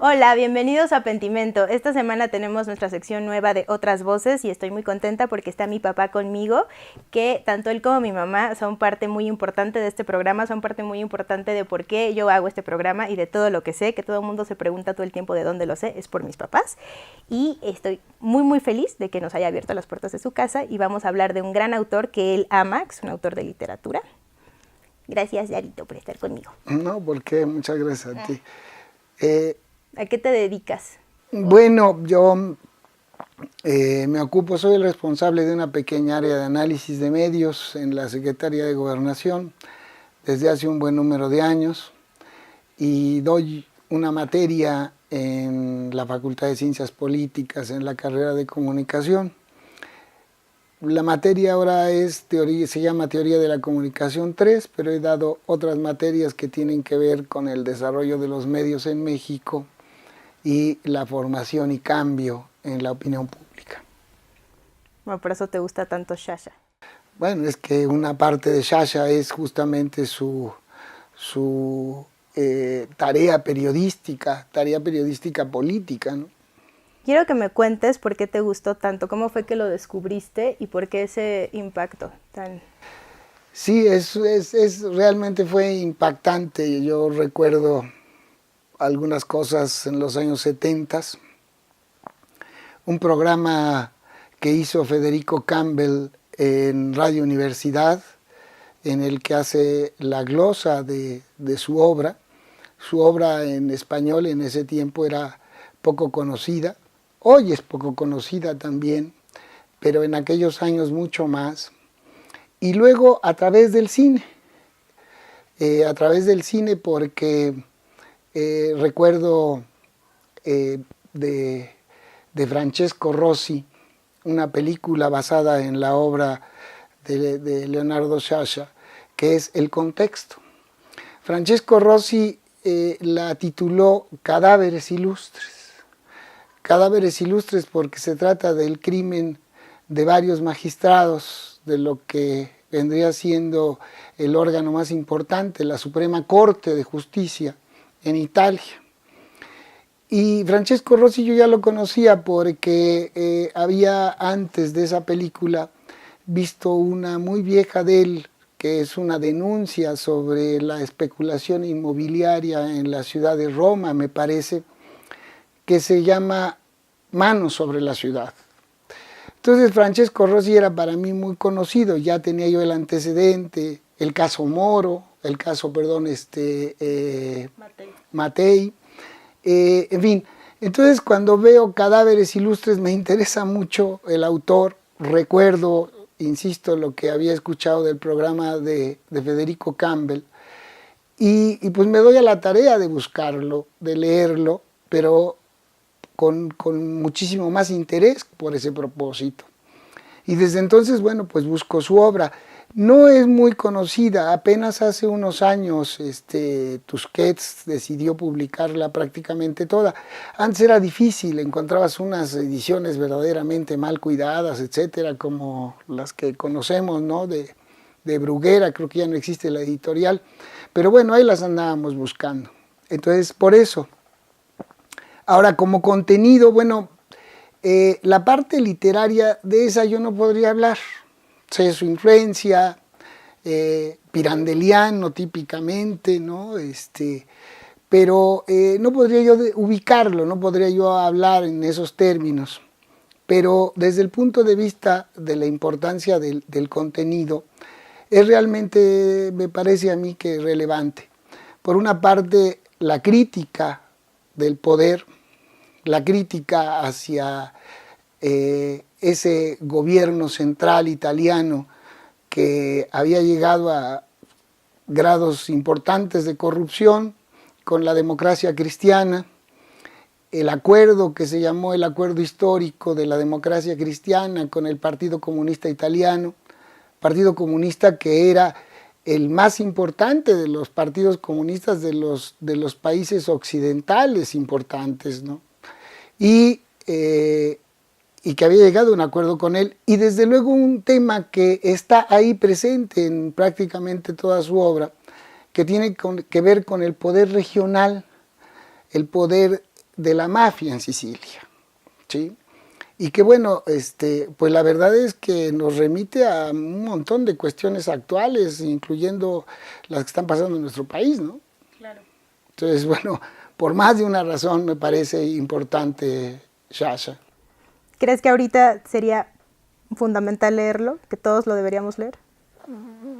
Hola, bienvenidos a Pentimento. Esta semana tenemos nuestra sección nueva de Otras Voces y estoy muy contenta porque está mi papá conmigo, que tanto él como mi mamá son parte muy importante de este programa, son parte muy importante de por qué yo hago este programa y de todo lo que sé, que todo el mundo se pregunta todo el tiempo de dónde lo sé, es por mis papás. Y estoy muy feliz de que nos haya abierto las puertas de su casa y vamos a hablar de un gran autor que él ama, que es un autor de literatura. Gracias, Yarito, por estar conmigo. No, porque muchas gracias a ti. ¿A qué te dedicas? Bueno, yo me ocupo, soy el responsable de una pequeña área de análisis de medios en la Secretaría de Gobernación desde hace un buen número de años y doy una materia en la Facultad de Ciencias Políticas en la carrera de Comunicación. La materia ahora es teoría, se llama Teoría de la Comunicación 3, pero he dado otras materias que tienen que ver con el desarrollo de los medios en México y la formación y cambio en la opinión pública. Bueno, por eso te gusta tanto Shasha. Bueno, es que una parte de Shasha es justamente su tarea periodística política, ¿no? Quiero que me cuentes por qué te gustó tanto, cómo fue que lo descubriste y por qué ese impacto tan... Sí, realmente fue impactante. Yo recuerdo algunas cosas en los años 70, un programa que hizo Federico Campbell en Radio Universidad, en el que hace la glosa de su obra. Su obra en español en ese tiempo era poco conocida, hoy es poco conocida también, pero en aquellos años mucho más. Y luego a través del cine, porque recuerdo de Francesco Rossi, una película basada en la obra de Leonardo Sciascia, que es El contexto. Francesco Rossi la tituló Cadáveres Ilustres. Cadáveres Ilustres porque se trata del crimen de varios magistrados, de lo que vendría siendo el órgano más importante, la Suprema Corte de Justicia en Italia. Y Francesco Rossi yo ya lo conocía porque había antes de esa película visto una muy vieja de él, que es una denuncia sobre la especulación inmobiliaria en la ciudad de Roma, me parece, que se llama Manos sobre la ciudad. Entonces Francesco Rossi era para mí muy conocido, ya tenía yo el antecedente, el caso Moro, el caso, Mattei. En fin, entonces cuando veo Cadáveres Ilustres me interesa mucho el autor, recuerdo, insisto, lo que había escuchado del programa de Federico Campbell, y pues me doy a la tarea de buscarlo, de leerlo, pero con muchísimo más interés por ese propósito. Y desde entonces, bueno, pues busco su obra. No es muy conocida, apenas hace unos años Tusquets decidió publicarla prácticamente toda. Antes era difícil, encontrabas unas ediciones verdaderamente mal cuidadas, etcétera, como las que conocemos, ¿no? De Bruguera, creo que ya no existe la editorial, pero bueno, ahí las andábamos buscando. Entonces, por eso. Ahora, como contenido, bueno, la parte literaria de esa yo no podría hablar. Sé su influencia, pirandeliano típicamente, ¿no? Pero no podría yo ubicarlo, no podría yo hablar en esos términos. Pero desde el punto de vista de la importancia del contenido, es realmente, me parece a mí que relevante. Por una parte, la crítica del poder, la crítica hacia ese gobierno central italiano que había llegado a grados importantes de corrupción con la democracia cristiana, el acuerdo que se llamó el acuerdo histórico de la democracia cristiana con el Partido Comunista Italiano, Partido Comunista que era el más importante de los partidos comunistas de los países occidentales importantes, ¿no? Y que había llegado a un acuerdo con él, y desde luego un tema que está ahí presente en prácticamente toda su obra, que tiene que ver con el poder regional, el poder de la mafia en Sicilia, ¿sí? Y que bueno, pues la verdad es que nos remite a un montón de cuestiones actuales, incluyendo las que están pasando en nuestro país, ¿no? Claro. Entonces, bueno, por más de una razón me parece importante Sciascia. ¿Crees que ahorita sería fundamental leerlo, que todos lo deberíamos leer?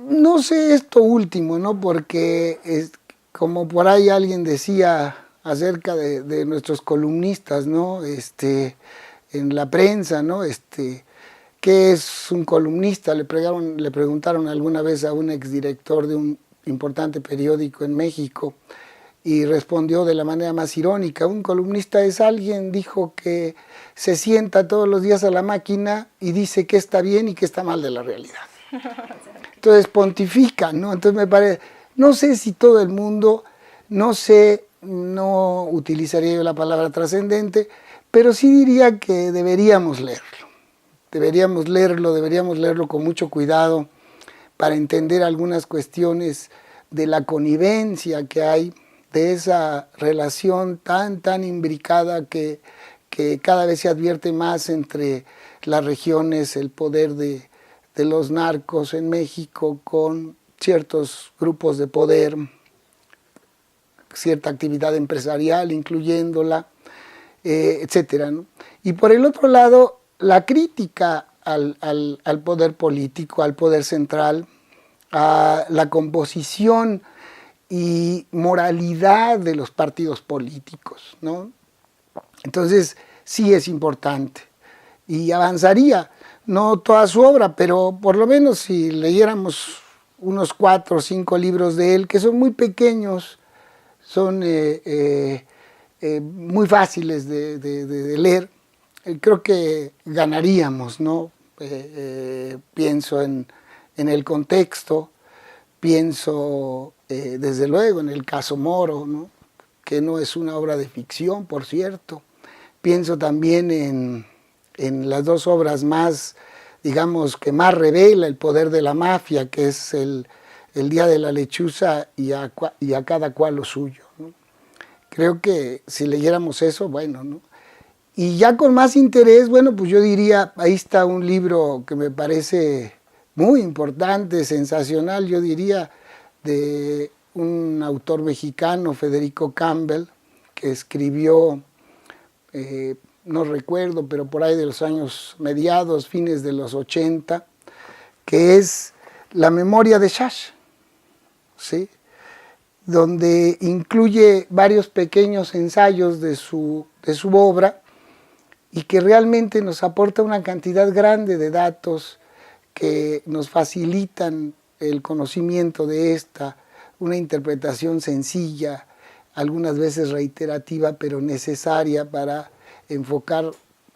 No sé esto último, ¿no? Porque como por ahí alguien decía acerca de nuestros columnistas, ¿no? En la prensa, ¿no? ¿Qué es un columnista? Le preguntaron alguna vez a un exdirector de un importante periódico en México y respondió de la manera más irónica. Un columnista es alguien, dijo, que se sienta todos los días a la máquina y dice qué está bien y qué está mal de la realidad. Entonces pontifican, ¿no? Entonces me parece, no sé si todo el mundo, no sé, no utilizaría yo la palabra trascendente, pero sí diría que deberíamos leerlo. Deberíamos leerlo con mucho cuidado para entender algunas cuestiones de la connivencia que hay, de esa relación tan imbricada que cada vez se advierte más entre las regiones, el poder de los narcos en México con ciertos grupos de poder, cierta actividad empresarial incluyéndola, etcétera, ¿no? Y por el otro lado, la crítica al poder político, al poder central, a la composición y moralidad de los partidos políticos, ¿no? Entonces, sí es importante. Y avanzaría, no toda su obra, pero por lo menos si leyéramos unos 4 o 5 libros de él, que son muy pequeños, son muy fáciles de leer, creo que ganaríamos, ¿no? Pienso en el contexto, pienso desde luego en el caso Moro, ¿no? Que no es una obra de ficción, por cierto. Pienso también en las 2 obras más, digamos, que más revela el poder de la mafia, que es el Día de la Lechuza y a cada cual lo suyo, ¿no? Creo que si leyéramos eso, bueno, ¿no? Y ya con más interés, bueno, pues yo diría, ahí está un libro que me parece muy importante, sensacional, yo diría, de un autor mexicano, Federico Campbell, que escribió, no recuerdo, pero por ahí de los años mediados, fines de los 80, que es La memoria de Sciascia, ¿sí? Donde incluye varios pequeños ensayos de su obra y que realmente nos aporta una cantidad grande de datos que nos facilitan el conocimiento de esta, una interpretación sencilla, algunas veces reiterativa, pero necesaria para enfocar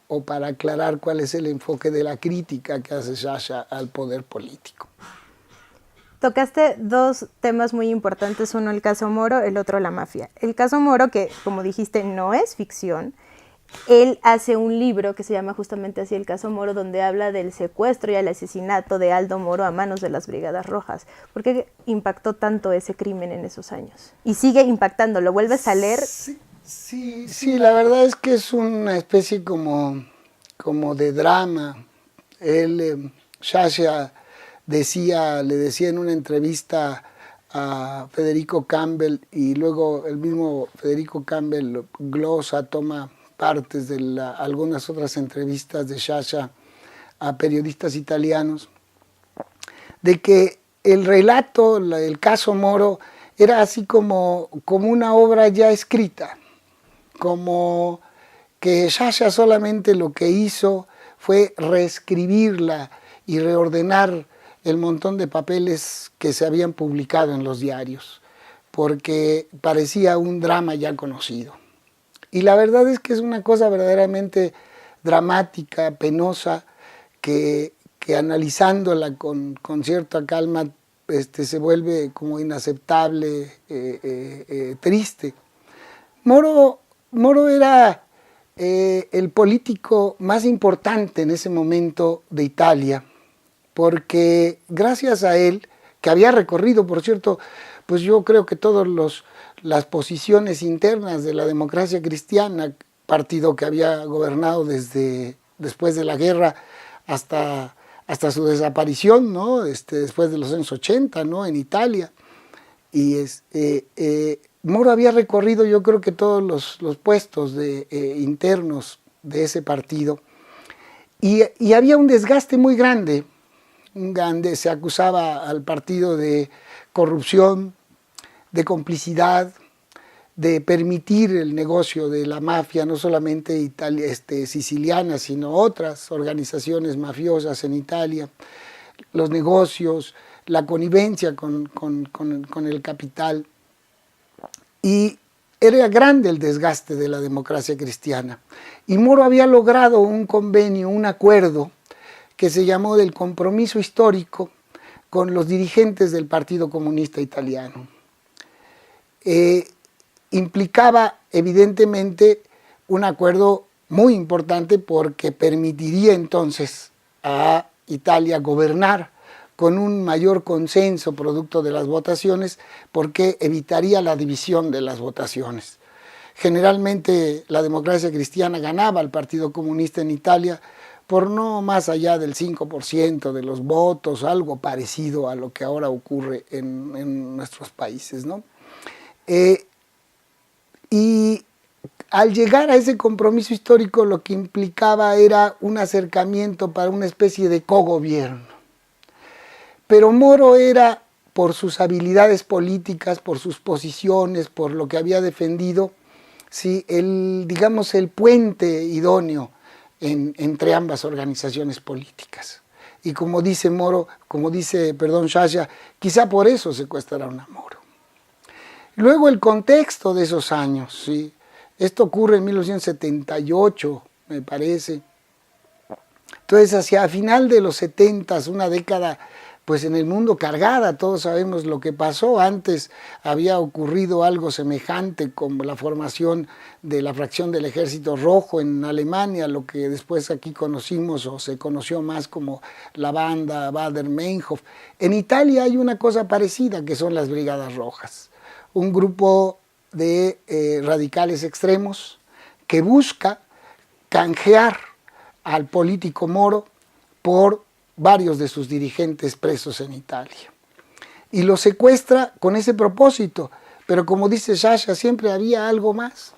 o para aclarar cuál es el enfoque de la crítica que hace Sciascia al poder político. Tocaste 2 temas muy importantes, uno el caso Moro, el otro la mafia. El caso Moro, que como dijiste no es ficción, él hace un libro que se llama justamente así, El caso Moro, donde habla del secuestro y el asesinato de Aldo Moro a manos de las Brigadas Rojas. ¿Por qué impactó tanto ese crimen en esos años? Y sigue impactando, ¿lo vuelves a leer? Sí, la verdad es que es una especie como de drama. Sciascia le decía en una entrevista a Federico Campbell, y luego el mismo Federico Campbell glosa, toma partes de algunas otras entrevistas de Sciascia a periodistas italianos, de que el relato, el caso Moro, era así como una obra ya escrita, como que Sciascia solamente lo que hizo fue reescribirla y reordenar el montón de papeles que se habían publicado en los diarios, porque parecía un drama ya conocido. Y la verdad es que es una cosa verdaderamente dramática, penosa, que analizándola con cierta calma se vuelve como inaceptable, triste. Moro era el político más importante en ese momento de Italia, porque gracias a él, que había recorrido, por cierto, pues yo creo que todas las posiciones internas de la Democracia Cristiana, partido que había gobernado desde después de la guerra hasta su desaparición, ¿no? Después de los años 80, ¿no? En Italia. Y Moro había recorrido, yo creo que todos los puestos internos de ese partido. Y había un desgaste muy grande. Se acusaba al partido de corrupción, de complicidad, de permitir el negocio de la mafia, no solamente siciliana, sino otras organizaciones mafiosas en Italia, los negocios, la connivencia con el capital. Y era grande el desgaste de la democracia cristiana. Y Moro había logrado un convenio, un acuerdo, que se llamó del compromiso histórico con los dirigentes del Partido Comunista Italiano. Implicaba evidentemente un acuerdo muy importante porque permitiría entonces a Italia gobernar con un mayor consenso producto de las votaciones, porque evitaría la división de las votaciones. Generalmente la democracia cristiana ganaba al Partido Comunista en Italia por no más allá del 5% de los votos, algo parecido a lo que ahora ocurre en nuestros países, ¿no? Y al llegar a ese compromiso histórico, lo que implicaba era un acercamiento para una especie de cogobierno. Pero Moro era, por sus habilidades políticas, por sus posiciones, por lo que había defendido, sí, digamos, el puente idóneo entre ambas organizaciones políticas. Y como dice Sciascia, quizá por eso secuestraron a Moro. Luego el contexto de esos años, ¿sí? Esto ocurre en 1978, me parece. Entonces, hacia final de los 70s, una década pues en el mundo cargada, todos sabemos lo que pasó. Antes había ocurrido algo semejante con la formación de la fracción del Ejército Rojo en Alemania, lo que después aquí conocimos o se conoció más como la banda Baader-Meinhof. En Italia hay una cosa parecida, que son las Brigadas Rojas, un grupo de radicales extremos que busca canjear al político Moro por varios de sus dirigentes presos en Italia. Y lo secuestra con ese propósito, pero como dice Sciascia, siempre había algo más.